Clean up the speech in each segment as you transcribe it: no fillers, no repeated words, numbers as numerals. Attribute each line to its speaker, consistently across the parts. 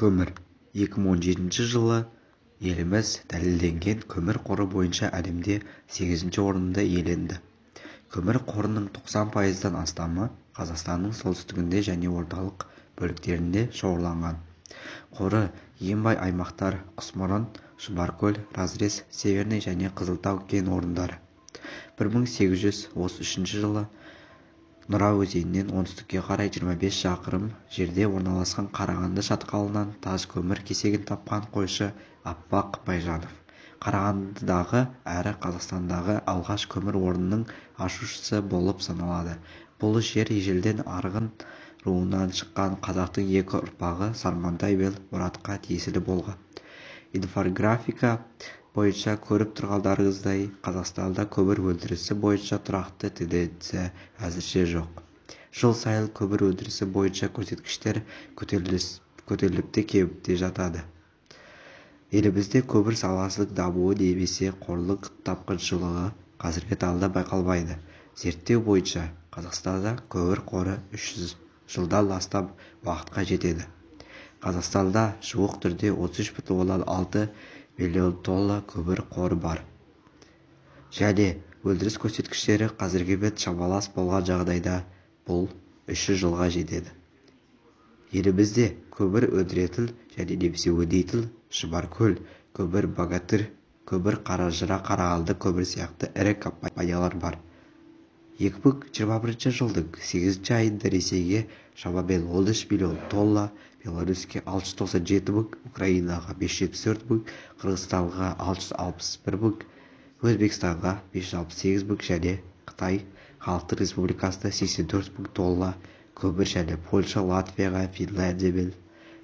Speaker 1: Көмір. 2017 жылы еліміз дәлелденген көмір қоры бойынша әлемде 8-ші орынды иеленді. Көмір қорының 90%-дан астамы Қазақстанның солтүстігінде және орталық бөліктерінде шоғырланған. Қоры ең бай аймақтар Құсмұрын, Шұбаркөл, Разрез, Северный және Қызылтау кен орындары. 1833 жылы Нұра өзенінен оңтүстікке қарай 25 шақырым жерде орналасқан Қарағанды шатқалынан тас көмір кесегін тапқан қойшы Аппақ Байжанов Қарағандыдағы әрі Қазақстандағы алғаш көмір орнының ашушысы болып саналады. Бұл жер ежелден Арғын руынан шыққан қазақтың екі ұрпағы Сармантай мен Мұратқа тиесілі болған. Инфографика бойынша көріп тұрғандарыңыздай Қазақстанда көмір өндірісі бойынша тұрақты тенденция әзірше жоқ. Жыл сайын көмір өндірісі бойынша көрсеткіштер көтеріліп кеміп те жатады. Елімізде көмір саласының дамуы немесе қорлық тапқыншылығы қазіргі таңда байқалмайды. Зерттеу бойынша Қазақстанда көмір қоры 300 жылдан астам уақытқа жетеді. Қазақстанда жуық түрде 33,6 миллион тонна көмір қоры бар. Және өндіріс көрсеткіштері қазіргімен шамалас болған жағдайда бұл 300 жылға жетеді. Елімізде көмір өндіретін және немесе өңдейтін Шұбаркөл көмір, Богатырь көмір, Қаражыра, Қарағанды көмір сияқты ірі компаниялар бар. 2021 жылдың 8 айында Ресейге шамамен 13 миллион тонна, Беларуське 697 мың, Украинаға 574 мың, Қырғызстанға 661 мың, Өзбекстанға 568 мың және Қытай Халықтық Республикасына 84 мың тонна көмір және Польша, Латвияға, Финляндия мен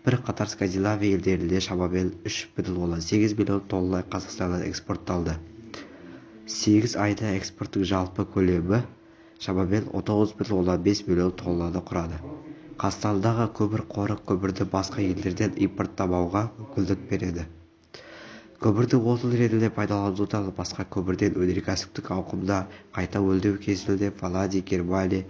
Speaker 1: бірқатар Скандинавия елдеріне шамамен 3,8 миллион тонна Қазақстаннан экспортталды. 8 айда экспорттың жалпы көлемі шамамен 19,5 миллион тоннаны құрады. Қазақстандағы көмір қоры көмірді басқа елдерден импорттамауға мүмкіндік береді. Көмірді отын ретінде пайдаланудан басқа көмірден өнеркәсіптік ауқымда қайта өңдеу кезінде ванадий, германий,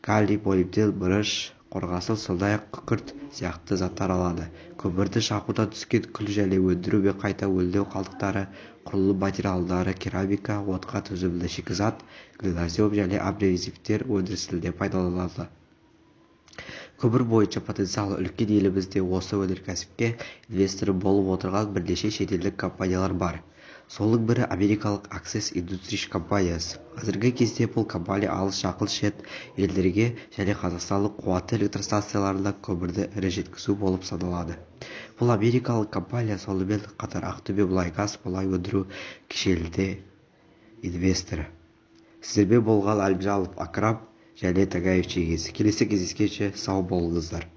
Speaker 1: калий, молибден, мырыш, қорғасын, сондай-ақ күкірт сияқты заттар алады. Көмірді жағудан түскен күл және өндіру мен қайта өңдеу қалдықтары, құрылым материалдары, керамика, отқа төзімді шикізат, глинозем және абразивтер өндірісінде пайдаланылады. Көмір бойынша потенциалы үлкен елімізде осы өнеркәсіпке инвесторы болып отырған бірнеше шетелдік компаниялар бар. Соның бірі америкалық Access Industries компаниясы. Қазіргі кезде бұл компания алыс жақын шет елдерге және қазақстандық қуатты электростанцияларына көмірді ірі жеткізу болып саналады. Бұл америкалық компания сонымен қатар Ақтөбе мұнай-газ мұнай өндіру кешенінде инвесторы. Сіздермен болған Әлімжанов Акрам және Тагаев Чегес. Келесі кездескенше сау болыңыздар.